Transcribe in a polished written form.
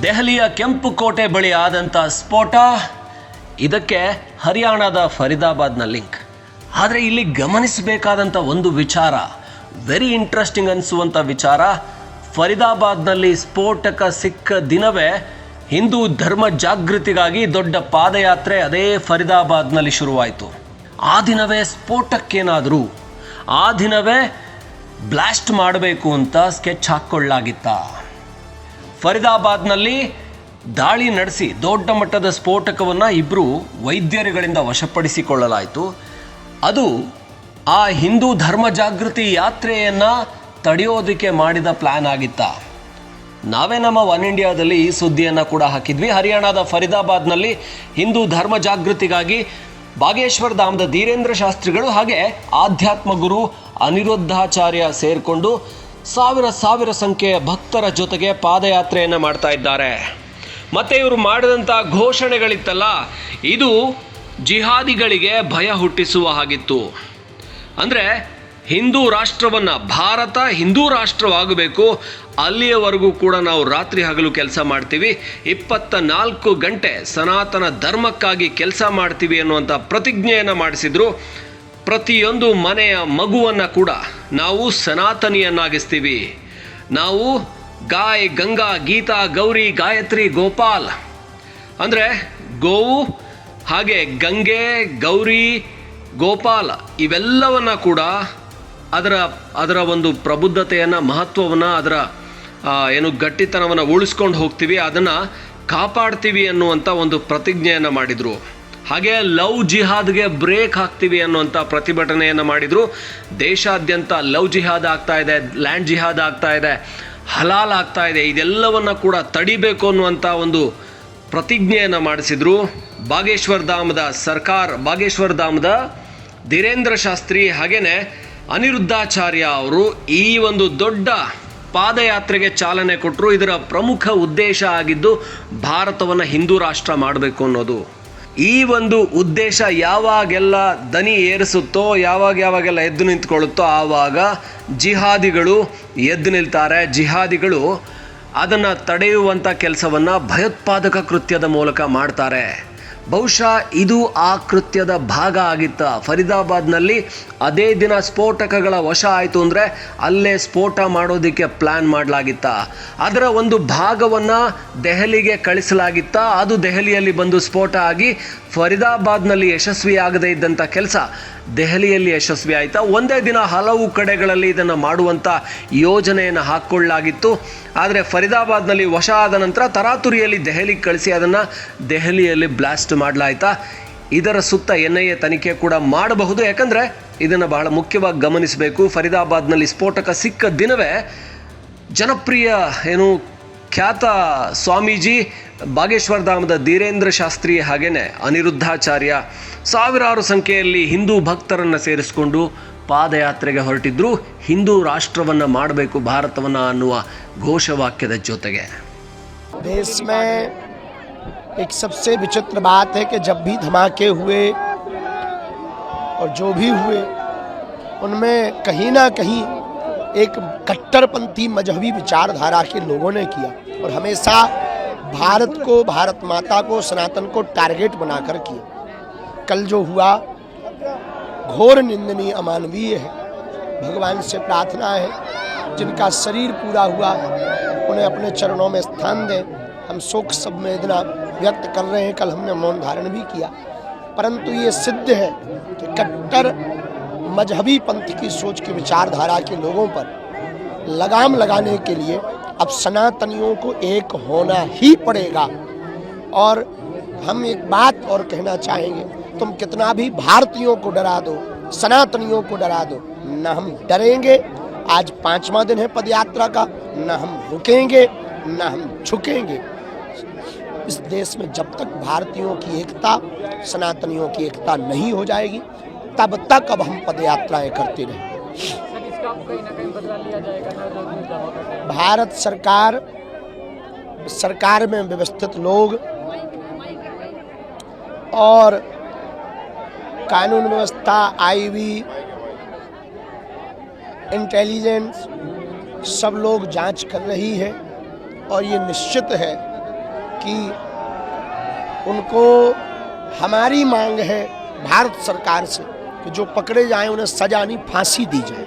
ದೆಹಲಿಯ ಕೆಂಪು ಕೋಟೆ ಬಳಿ ಆದಂಥ ಸ್ಫೋಟ, ಇದಕ್ಕೆ ಹರಿಯಾಣದ ಫರೀದಾಬಾದ್ನ ಲಿಂಕ್. ಆದರೆ ಇಲ್ಲಿ ಗಮನಿಸಬೇಕಾದಂಥ ಒಂದು ವಿಚಾರ, ವೆರಿ ಇಂಟ್ರೆಸ್ಟಿಂಗ್ ಅನಿಸುವಂಥ ವಿಚಾರ, ಫರೀದಾಬಾದ್ನಲ್ಲಿ ಸ್ಫೋಟಕ ಸಿಕ್ಕ ದಿನವೇ ಹಿಂದೂ ಧರ್ಮ ಜಾಗೃತಿಗಾಗಿ ದೊಡ್ಡ ಪಾದಯಾತ್ರೆ ಅದೇ ಫರೀದಾಬಾದ್ನಲ್ಲಿ ಶುರುವಾಯಿತು. ಆ ದಿನವೇ ಸ್ಫೋಟಕ್ಕೇನಾದರೂ, ಆ ದಿನವೇ ಬ್ಲಾಸ್ಟ್ ಮಾಡಬೇಕು ಅಂತ ಸ್ಕೆಚ್ ಹಾಕ್ಕೊಳ್ಳಲಾಗಿತ್ತ. ಫರೀದಾಬಾದ್ನಲ್ಲಿ ದಾಳಿ ನಡೆಸಿ ದೊಡ್ಡ ಮಟ್ಟದ ಸ್ಫೋಟಕವನ್ನು ಇಬ್ಬರು ವೈದ್ಯರುಗಳಿಂದ ವಶಪಡಿಸಿಕೊಳ್ಳಲಾಯಿತು. ಅದು ಆ ಹಿಂದೂ ಧರ್ಮ ಜಾಗೃತಿ ಯಾತ್ರೆಯನ್ನು ತಡೆಯೋದಕ್ಕೆ ಮಾಡಿದ ಪ್ಲ್ಯಾನ್ ಆಗಿತ್ತ. ನಾವೇ ನಮ್ಮ ಒನ್ ಇಂಡಿಯಾದಲ್ಲಿ ಈ ಸುದ್ದಿಯನ್ನು ಕೂಡ ಹಾಕಿದ್ವಿ. ಹರಿಯಾಣದ ಫರೀದಾಬಾದ್ನಲ್ಲಿ ಹಿಂದೂ ಧರ್ಮ ಜಾಗೃತಿಗಾಗಿ ಬಾಗೇಶ್ವರ ಧಾಮದ ಧೀರೇಂದ್ರ ಶಾಸ್ತ್ರಿಗಳು ಹಾಗೆ ಆಧ್ಯಾತ್ಮ ಗುರು ಅನಿರುದ್ಧಾಚಾರ್ಯ ಸೇರಿಕೊಂಡು ಸಾವಿರ ಸಂಖ್ಯೆಯ ಭಕ್ತರ ಜೊತೆಗೆ ಪಾದಯಾತ್ರೆಯನ್ನು ಮಾಡ್ತಾ ಇದ್ದಾರೆ. ಮತ್ತು ಇವರು ಮಾಡಿದಂಥ ಘೋಷಣೆಗಳಿತ್ತಲ್ಲ, ಇದು ಜಿಹಾದಿಗಳಿಗೆ ಭಯ ಹುಟ್ಟಿಸುವ ಹಾಗಿತ್ತು. ಅಂದರೆ ಹಿಂದೂ ರಾಷ್ಟ್ರವನ್ನು, ಭಾರತ ಹಿಂದೂ ರಾಷ್ಟ್ರವಾಗಬೇಕು, ಅಲ್ಲಿಯವರೆಗೂ ಕೂಡ ನಾವು ರಾತ್ರಿ ಹಗಲು ಕೆಲಸ ಮಾಡ್ತೀವಿ, 24 ಗಂಟೆ ಸನಾತನ ಧರ್ಮಕ್ಕಾಗಿ ಕೆಲಸ ಮಾಡ್ತೀವಿ ಅನ್ನುವಂಥ ಪ್ರತಿಜ್ಞೆಯನ್ನು ಮಾಡಿಸಿದ್ರು. ಪ್ರತಿಯೊಂದು ಮನೆಯ ಮಗುವನ್ನು ಕೂಡ ನಾವು ಸನಾತನಿಯನ್ನಾಗಿಸ್ತೀವಿ. ನಾವು ಗಾಯ್, ಗಂಗಾ, ಗೀತಾ, ಗೌರಿ, ಗಾಯತ್ರಿ, ಗೋಪಾಲ್ ಅಂದರೆ ಗೋವು ಹಾಗೆ ಗಂಗೆ, ಗೌರಿ, ಗೋಪಾಲ ಇವೆಲ್ಲವನ್ನು ಕೂಡ ಅದರ ಒಂದು ಪ್ರಬುದ್ಧತೆಯನ್ನು, ಮಹತ್ವವನ್ನು, ಅದರ ಗಟ್ಟಿತನವನ್ನು ಉಳಿಸ್ಕೊಂಡು ಹೋಗ್ತೀವಿ, ಅದನ್ನು ಕಾಪಾಡ್ತೀವಿ ಅನ್ನುವಂಥ ಒಂದು ಪ್ರತಿಜ್ಞೆಯನ್ನು ಮಾಡಿದರು. ಹಾಗೆ ಲವ್ ಜಿಹಾದ್ಗೆ ಬ್ರೇಕ್ ಹಾಕ್ತೀವಿ ಅನ್ನುವಂಥ ಪ್ರತಿಭಟನೆಯನ್ನು ಮಾಡಿದರು. ದೇಶಾದ್ಯಂತ ಲವ್ ಜಿಹಾದ್ ಆಗ್ತಾ ಇದೆ, ಲ್ಯಾಂಡ್ ಜಿಹಾದ್ ಆಗ್ತಾ ಇದೆ, ಹಲಾಲ್ ಆಗ್ತಾ ಇದೆ, ಇದೆಲ್ಲವನ್ನು ಕೂಡ ತಡಿಬೇಕು ಅನ್ನುವಂಥ ಒಂದು ಪ್ರತಿಜ್ಞೆಯನ್ನು ಮಾಡಿಸಿದರು. ಬಾಗೇಶ್ವರ ಧಾಮದ ಧೀರೇಂದ್ರ ಶಾಸ್ತ್ರಿ ಹಾಗೆಯೇ ಅನಿರುದ್ಧಾಚಾರ್ಯ ಅವರು ಈ ಒಂದು ದೊಡ್ಡ ಪಾದಯಾತ್ರೆಗೆ ಚಾಲನೆ ಕೊಟ್ಟರು. ಇದರ ಪ್ರಮುಖ ಉದ್ದೇಶ ಆಗಿದ್ದು ಭಾರತವನ್ನು ಹಿಂದೂ ರಾಷ್ಟ್ರ ಮಾಡಬೇಕು ಅನ್ನೋದು. ಈ ಒಂದು ಉದ್ದೇಶ ಯಾವಾಗೆಲ್ಲ ದನಿ ಏರಿಸುತ್ತೋ, ಯಾವಾಗೆಲ್ಲ ಎದ್ದು ನಿಂತ್ಕೊಳ್ಳುತ್ತೋ, ಆವಾಗ ಜಿಹಾದಿಗಳು ಎದ್ದು ನಿಲ್ತಾರೆ. ಜಿಹಾದಿಗಳು ಅದನ್ನು ತಡೆಯುವಂಥ ಕೆಲಸವನ್ನು ಭಯೋತ್ಪಾದಕ ಕೃತ್ಯದ ಮೂಲಕ ಮಾಡ್ತಾರೆ. ಬಹುಶಃ ಇದು ಆ ಕೃತ್ಯದ ಭಾಗ ಆಗಿತ್ತ. ಫರೀದಾಬಾದ್ನಲ್ಲಿ ಅದೇ ದಿನ ಸ್ಫೋಟಕಗಳ ವಶ ಆಯಿತು ಅಂದರೆ ಅಲ್ಲೇ ಸ್ಫೋಟ ಮಾಡೋದಕ್ಕೆ ಪ್ಲ್ಯಾನ್ ಮಾಡಲಾಗಿತ್ತ. ಅದರ ಒಂದು ಭಾಗವನ್ನು ದೆಹಲಿಗೆ ಕಳಿಸಲಾಗಿತ್ತ. ಅದು ದೆಹಲಿಯಲ್ಲಿ ಬಂದು ಸ್ಫೋಟ ಆಗಿ ಫರೀದಾಬಾದ್ನಲ್ಲಿ ಯಶಸ್ವಿಯಾಗದೇ ಇದ್ದಂಥ ಕೆಲಸ ದೆಹಲಿಯಲ್ಲಿ ಯಶಸ್ವಿ ಆಯಿತಾ. ಒಂದೇ ದಿನ ಹಲವು ಕಡೆಗಳಲ್ಲಿ ಇದನ್ನು ಮಾಡುವಂಥ ಯೋಜನೆಯನ್ನು ಹಾಕ್ಕೊಳ್ಳಲಾಗಿತ್ತು. ಆದರೆ ಫರೀದಾಬಾದ್ನಲ್ಲಿ ವಶ ಆದ ನಂತರ ತರಾತುರಿಯಲ್ಲಿ ದೆಹಲಿಗೆ ಕಳಿಸಿ ಅದನ್ನು ದೆಹಲಿಯಲ್ಲಿ ಬ್ಲಾಸ್ಟ್ ಮಾಡಲಾಯ್ತಾ. ಇದರ ಸುತ್ತ NIA ತನಿಖೆ ಕೂಡ ಮಾಡಬಹುದು. ಯಾಕಂದರೆ ಇದನ್ನು ಬಹಳ ಮುಖ್ಯವಾಗಿ ಗಮನಿಸಬೇಕು. ಫರೀದಾಬಾದ್ನಲ್ಲಿ ಸ್ಫೋಟಕ ಸಿಕ್ಕ ದಿನವೇ ಜನಪ್ರಿಯ ಖ್ಯಾತ ಸ್ವಾಮೀಜಿ ಬಾಗೇಶ್ವರ ಧಾಮದ ಧೀರೇಂದ್ರ ಶಾಸ್ತ್ರಿ ಹಾಗೆಯೇ ಅನಿರುದ್ಧಾಚಾರ್ಯ ಸಾವಿರಾರು ಸಂಖ್ಯೆಯಲ್ಲಿ ಹಿಂದೂ ಭಕ್ತರನ್ನು ಸೇರಿಸಿಕೊಂಡು ಪಾದಯಾತ್ರೆಗೆ ಹೊರಟಿದ್ರು. ಹಿಂದೂ ರಾಷ್ಟ್ರವನ್ನು ಮಾಡಬೇಕು ಭಾರತವನ್ನು ಅನ್ನುವ ಘೋಷವಾಕ್ಯದ ಜೊತೆಗೆ. देश में एक सबसे विचित्र बात है कि जब भी धमाके हुए और जो भी हुए उनमें कहीं ना कहीं एक कट्टरपंथी मजहबी विचारधारा के लोगों ने किया और हमेशा भारत को, भारत माता को, सनातन को टारगेट बनाकर किया. कल जो हुआ घोर निंदनीय, अमानवीय है. भगवान से प्रार्थना है जिनका शरीर पूरा हुआ उन्हें अपने चरणों में स्थान दें. हम शोक संवेदना व्यक्त कर रहे हैं. कल हमने मौन धारण भी किया. परंतु ये सिद्ध है कि कट्टर मजहबी पंथ की सोच की विचारधारा के लोगों पर लगाम लगाने के लिए अब सनातनियों को एक होना ही पड़ेगा. और हम एक बात और कहना चाहेंगे, तुम कितना भी भारतीयों को डरा दो, सनातनियों को डरा दो, न हम डरेंगे. आज 5वां दिन है पदयात्रा का, न हम रुकेंगे, न हम झुकेंगे. इस देश में जब तक भारतीयों की एकता, सनातनियों की एकता नहीं हो जाएगी, तब तक अब हम पदयात्राएं करते रहेंगे. भारत सरकार में व्यवस्थित लोग और कानून व्यवस्था, IB, इंटेलिजेंस सब लोग जांच कर रही है और ये निश्चित है कि उनको हमारी मांग है भारत सरकार से कि जो पकड़े जाएं उन्हें सजा नहीं फांसी दी जाए।